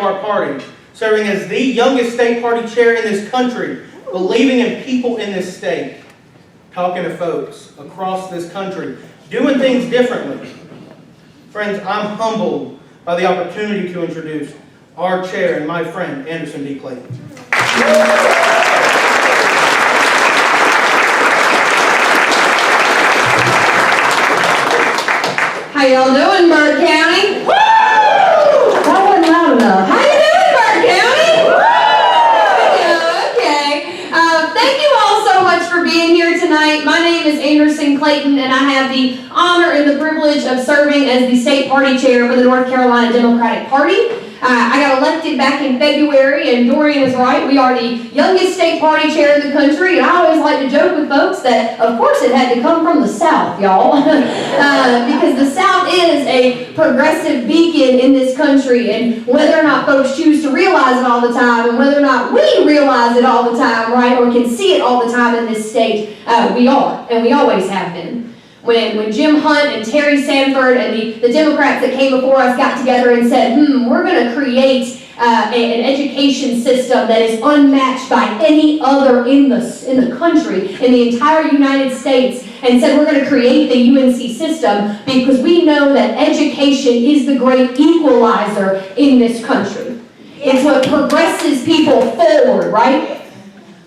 our party, serving as the youngest state party chair in this country, believing in people in this state, talking to folks across this country, doing things differently. Friends, I'm humbled by the opportunity to introduce our chair and my friend, Anderson D. Clayton. How y'all doing, Byrd County? Woo! That wasn't loud enough. How you doing, Byrd County? Woo! Okay. Thank you all so much for being here tonight. My name is Anderson Clayton, and I have the honor and the privilege of serving as the state party chair for the North Carolina Democratic Party. I got elected back in February, and Dorian is right. We are the youngest state party chair in the country, and I always like to joke with folks that, of course, it had to come from the South, y'all, because the South is a progressive beacon in this country, and whether or not folks choose to realize it all the time, and whether or not we realize it all the time, right, or can see it all the time in this state, we are, and we always have been. When Jim Hunt and Terry Sanford and the Democrats that came before us got together and said, we're going to create an education system that is unmatched by any other in the country, in the entire United States, and said we're going to create the UNC system because we know that education is the great equalizer in this country. It's what progresses people forward, right?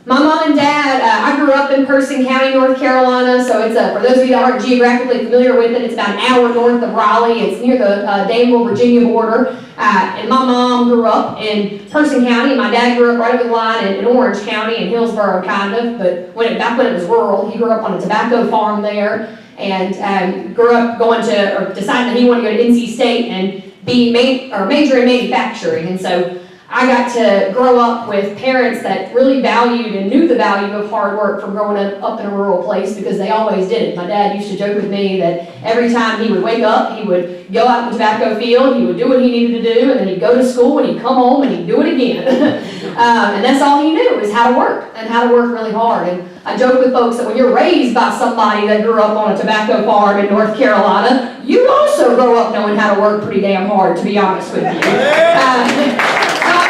My mom and dad, I grew up in Person County, North Carolina, so it's, for those of you that aren't geographically familiar with it, it's about an hour north of Raleigh. It's near the Danville, Virginia border. And my mom grew up in Person County, and my dad grew up right over the line in Orange County, in Hillsborough, kind of, but back when it was rural. He grew up on a tobacco farm there, and grew up deciding that he wanted to go to NC State and major in manufacturing, and so I got to grow up with parents that really valued and knew the value of hard work from growing up in a rural place because they always did it. My dad used to joke with me that every time he would wake up, he would go out in the tobacco field, he would do what he needed to do, and then he'd go to school and he'd come home and he'd do it again. And that's all he knew is how to work, and how to work really hard. And I joke with folks that when you're raised by somebody that grew up on a tobacco farm in North Carolina, you also grow up knowing how to work pretty damn hard, to be honest with you.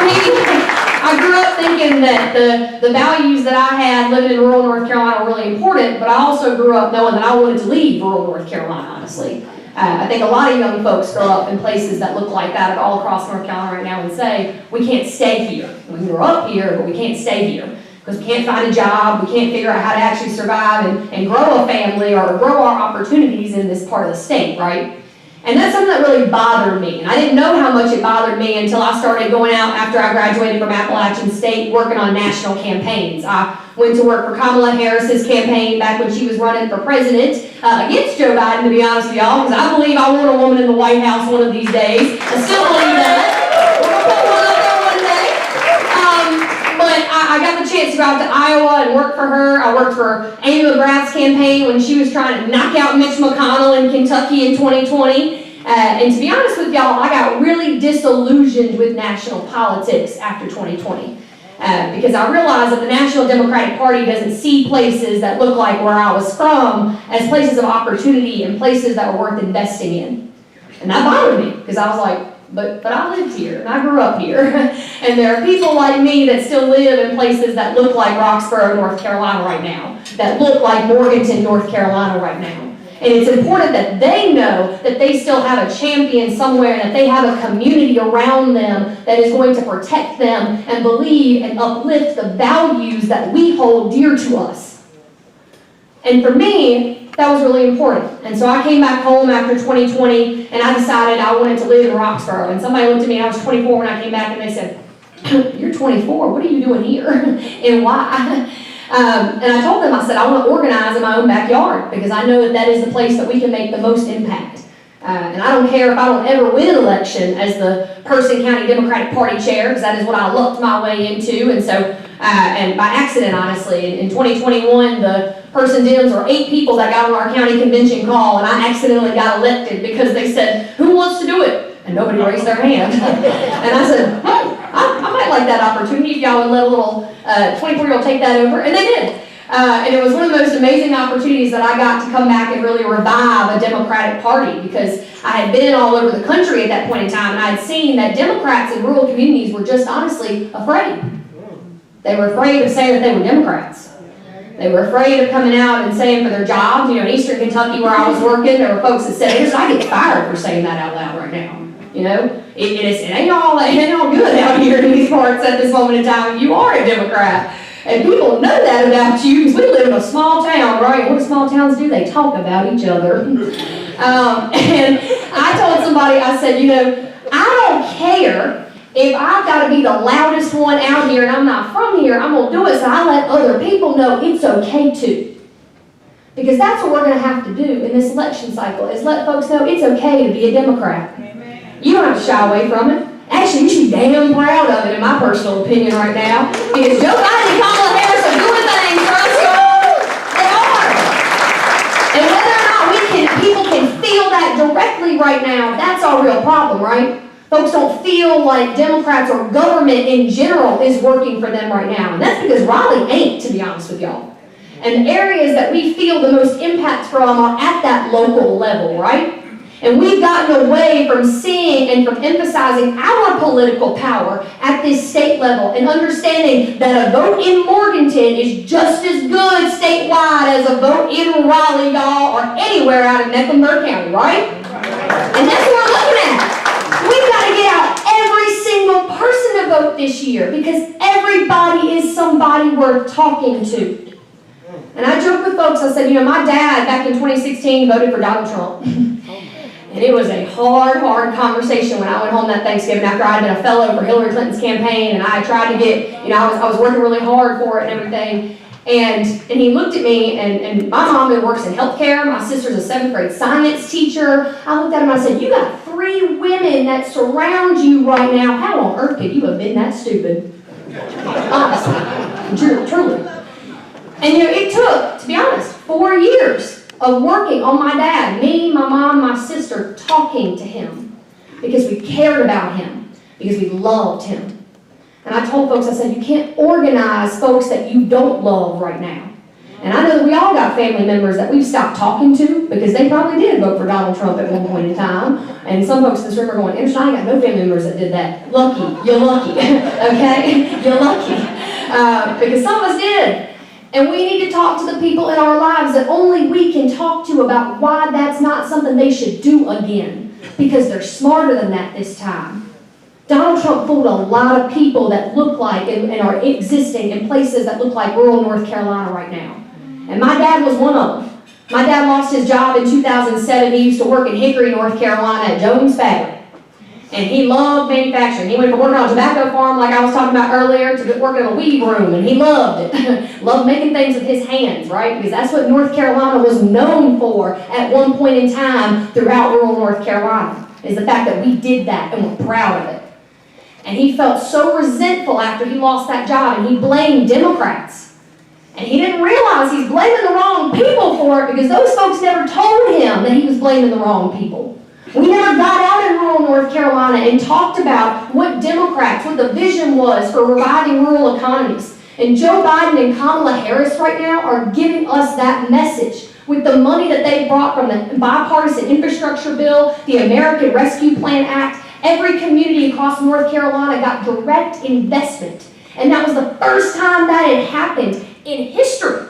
I grew up thinking that the values that I had living in rural North Carolina were really important, but I also grew up knowing that I wanted to leave rural North Carolina, honestly. I think a lot of young folks grow up in places that look like that all across North Carolina right now and say, we can't stay here. We grew up here, but we can't stay here because we can't find a job, we can't figure out how to actually survive and grow a family or grow our opportunities in this part of the state, right? And that's something that really bothered me. And I didn't know how much it bothered me until I started going out after I graduated from Appalachian State working on national campaigns. I went to work for Kamala Harris's campaign back when she was running for president against Joe Biden, to be honest with y'all, because I believe I want a woman in the White House one of these days. I still believe that. We're going to put one up there one day. But I got the chance to go out to Iowa and work for her. I worked for Amy McGrath's campaign when she was trying to knock out Mitch McConnell in Kentucky in 2020. And to be honest with y'all, I got really disillusioned with national politics after 2020. Because I realized that the National Democratic Party doesn't see places that look like where I was from as places of opportunity and places that were worth investing in. And that bothered me, because I was like, but I lived here, and I grew up here. And there are people like me that still live in places that look like Roxborough, North Carolina right now, that look like Morganton, North Carolina right now. And it's important that they know that they still have a champion somewhere, and that they have a community around them that is going to protect them and believe and uplift the values that we hold dear to us. And for me, that was really important. And so I came back home after 2020, and I decided I wanted to live in Roxborough. And somebody looked at me, and I was 24 when I came back, and they said, "You're 24, what are you doing here? And why?" And I told them, I said, I want to organize in my own backyard because I know that that is the place that we can make the most impact. And I don't care if I don't ever win an election as the Person County Democratic Party chair, because that is what I lucked my way into. And so, and by accident, honestly, in 2021, the Person Dems were 8 people that got on our county convention call, and I accidentally got elected because they said, "Who wants to do it?" And nobody raised their hand. And I said, "Hey, I might like that opportunity if y'all would let a little 24-year-old take that over." And they did. And it was one of the most amazing opportunities that I got to come back and really revive a Democratic Party, because I had been all over the country at that point in time, and I had seen that Democrats in rural communities were just honestly afraid. They were afraid of saying that they were Democrats. They were afraid of coming out and saying for their jobs. You know, in Eastern Kentucky where I was working, there were folks that said, I get fired for saying that out loud right now. You know, it ain't all good out here in these parts at this moment in time. You are a Democrat. And people know that about you, because we live in a small town, right? And what do small towns do? They talk about each other. And I told somebody, I said, you know, I don't care if I've got to be the loudest one out here and I'm not from here, I'm going to do it so I let other people know it's okay to. Because that's what we're going to have to do in this election cycle, is let folks know it's okay to be a Democrat. Amen. You don't have to shy away from it. Actually, you should be damn proud of it, in my personal opinion right now. Because Joe Biden and Kamala Harris are doing things for us. They are. And whether or not people can feel that directly right now, that's our real problem, right? Folks don't feel like Democrats or government in general is working for them right now. And that's because Raleigh ain't, to be honest with y'all. And the areas that we feel the most impact from are at that local level, right? And we've gotten away from seeing and from emphasizing our political power at this state level and understanding that a vote in Morganton is just as good statewide as a vote in Raleigh, y'all, or anywhere out of Mecklenburg County, right? And that's what we're looking at. We've got to get out every single person to vote this year, because everybody is somebody worth talking to. And I joked with folks, I said, you know, my dad back in 2016 voted for Donald Trump. And it was a hard conversation when I went home that Thanksgiving after I had been a fellow for Hillary Clinton's campaign, and I tried to get, you know, I was working really hard for it and everything. And he looked at me, and my mom works in healthcare. My sister's a 7th grade science teacher. I looked at him and I said, you got 3 women that surround you right now. How on earth could you have been that stupid? Honestly, truly. And you know, it took, to be honest, 4 years of working on my dad, me, my mom, my sister, talking to him, because we cared about him, because we loved him. And I told folks, I said, you can't organize folks that you don't love right now. And I know that we all got family members that we've stopped talking to because they probably did vote for Donald Trump at one point in time. And some folks in this room are going, Anderson, I ain't got no family members that did that. Lucky. You're lucky. Okay? You're lucky. Because some of us did. And we need to talk to the people in our lives that only we can talk to about why that's not something they should do again. Because they're smarter than that this time. Donald Trump fooled a lot of people that look like and are existing in places that look like rural North Carolina right now. And my dad was one of them. My dad lost his job in 2007. He used to work in Hickory, North Carolina at Jones Fabric. And he loved manufacturing. He went from working on a tobacco farm like I was talking about earlier to working in a weed room, and he loved it. Loved making things with his hands, right? Because that's what North Carolina was known for at one point in time throughout rural North Carolina, is the fact that we did that and we're proud of it. And he felt so resentful after he lost that job, and he blamed Democrats. And he didn't realize he's blaming the wrong people for it, because those folks never told him that he was blaming the wrong people. We never got out in rural North Carolina and talked about what the vision was for reviving rural economies. And Joe Biden and Kamala Harris right now are giving us that message with the money that they brought from the bipartisan infrastructure bill, the American Rescue Plan Act. Every community across North Carolina got direct investment. And that was the first time that had happened in history.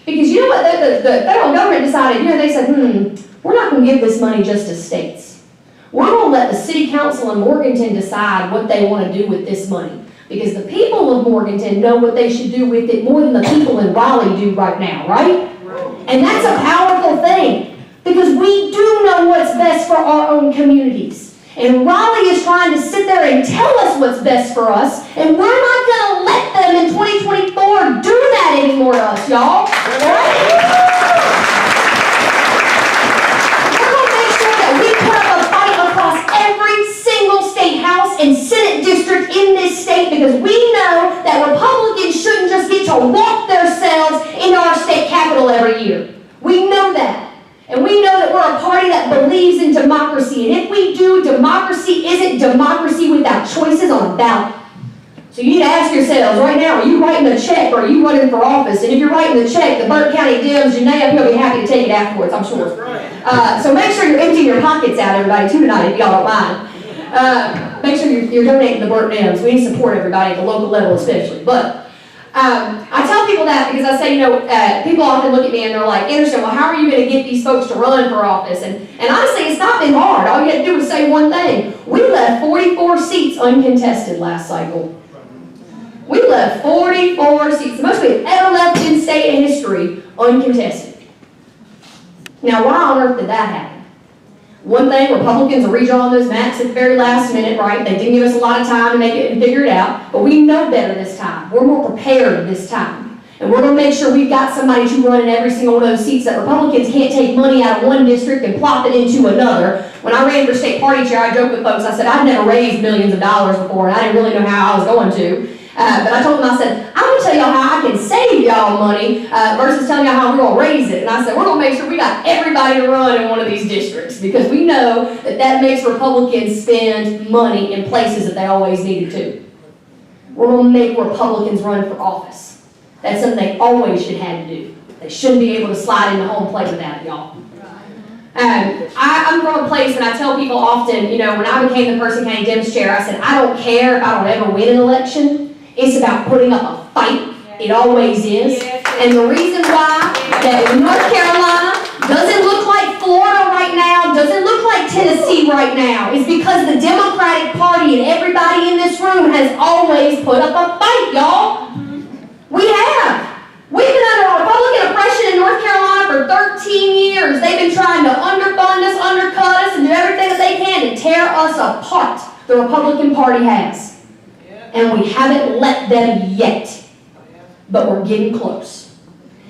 Because you know what, the federal government decided, they said, we're not going to give this money just to states. We're going to let the city council in Morganton decide what they want to do with this money. Because the people of Morganton know what they should do with it more than the people in Raleigh do right now, right? And that's a powerful thing. Because we do know what's best for our own communities. And Raleigh is trying to sit there and tell us what's best for us. And we're not going to let them in 2024 do that anymore to us, y'all. Right? And Senate district in this state, because we know that Republicans shouldn't just get to walk themselves into our state capitol every year. We know that. And we know that we're a party that believes in democracy. And if we do, democracy isn't democracy without choices on a ballot. So you need to ask yourselves right now, are you writing a check or are you running for office? And if you're writing the check, the Burke County Dems, Janae, he'll be happy to take it afterwards, I'm sure. So make sure you're emptying your pockets out, everybody, too, tonight, if y'all don't mind. Make sure you're donating to the Burke Dems. We need to support everybody at the local level especially. But I tell people that because I say, people often look at me and they're like, Anderson, well, how are you going to get these folks to run for office? And honestly, it's not been hard. All you had to do was say one thing. We left 44 seats uncontested last cycle. We left 44 seats, the most we've ever left in state history, uncontested. Now, why on earth did that happen? One thing, Republicans are redrawing those maps at the very last minute, right? They didn't give us a lot of time to make it and figure it out, but we know better this time. We're more prepared this time. And we're going to make sure we've got somebody to run in every single one of those seats that Republicans can't take money out of one district and plop it into another. When I ran for state party chair, I joked with folks, I said, I've never raised millions of dollars before, and I didn't really know how I was going to. But I told them, I said, I'm going to tell y'all how I can save y'all money versus telling y'all how we're going to raise it. And I said, we're going to make sure we got everybody to run in one of these districts because we know that makes Republicans spend money in places that they always needed to. We're going to make Republicans run for office. That's something they always should have to do. They shouldn't be able to slide into home plate without y'all. I'm from a place, and I tell people often, when I became the Person County Dems chair, I said, I don't care if I don't ever win an election. It's about putting up a fight. It always is. And the reason why that North Carolina doesn't look like Florida right now, doesn't look like Tennessee right now, is because the Democratic Party and everybody in this room has always put up a fight, y'all. We have. We've been under Republican oppression in North Carolina for 13 years. They've been trying to underfund us, undercut us, and do everything that they can to tear us apart. The Republican Party has. And we haven't let them yet. But we're getting close.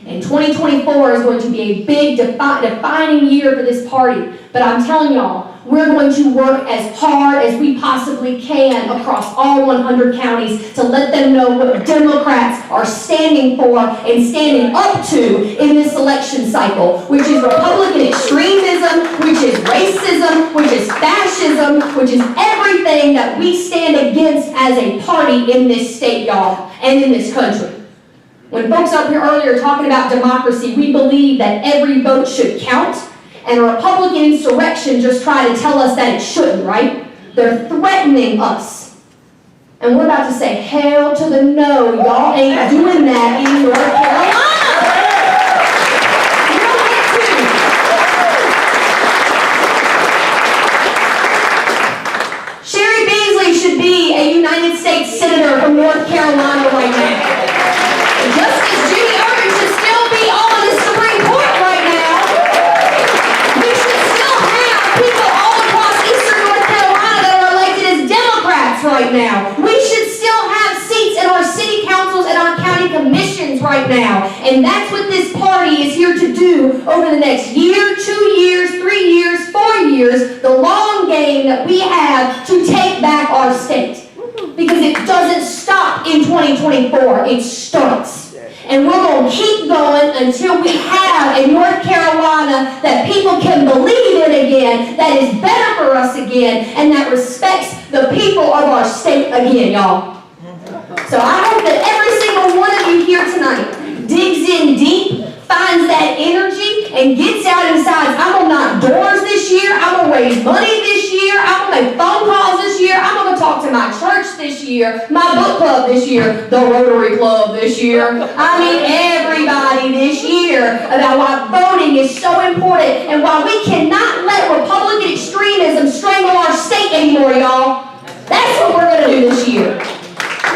And 2024 is going to be a big defining year for this party. But I'm telling y'all, we're going to work as hard as we possibly can across all 100 counties to let them know what Democrats are standing for and standing up to in this election cycle, which is Republican extremism, which is racism, which is fascism, which is everything that we stand against as a party in this state, y'all, and in this country. When folks up here earlier talking about democracy, we believe that every vote should count. And a Republican insurrection just try to tell us that it shouldn't, right? They're threatening us. And we're about to say, hell to the no, y'all ain't doing that in North Carolina. Sherry Beasley should be a United States Senator from North Carolina right now. Justice Judy Ervin should still be on the Supreme Court right now. We should still have people all across eastern North Carolina that are elected as Democrats right now. We should still have seats in our city councils and our county commissions right now. And that's what this party is here to do over the next year, 2 years, 3 years, 4 years, the long game that we have to take back our state. Because it doesn't stop in 2024, it starts. And we're going to keep going until we have a North Carolina that people can believe in again, that is better for us again, and that respects the people of our state again, y'all. So I hope that every single one of you here tonight digs in deep, finds that energy, and gets out and decides, I'm going to knock doors this year, I'm going to raise money this year, I'm going to make phone calls this year, I'm going to talk to my church this year, my book club this year, the Rotary Club this year. I mean, everybody this year about why voting is so important and why we cannot let Republican extremism strangle our state anymore, y'all. That's what we're going to do this year.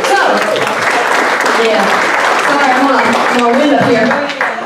So, yeah. Sorry, I'm on a wind up here.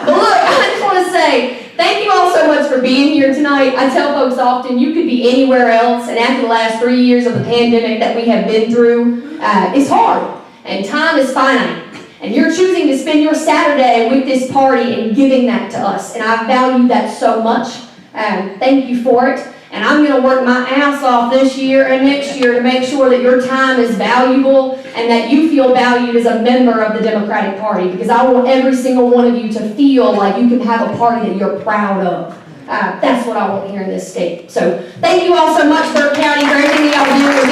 But look, I just want to say, thank you all so much for being here tonight. I tell folks often, you could be anywhere else, and after the last 3 years of the pandemic that we have been through, it's hard, and time is finite. And you're choosing to spend your Saturday with this party and giving that to us, and I value that so much. Thank you for it. And I'm going to work my ass off this year and next year to make sure that your time is valuable and that you feel valued as a member of the Democratic Party, because I want every single one of you to feel like you can have a party that you're proud of. That's what I want here in this state. So thank you all so much, Burke County, for everything that y'all do.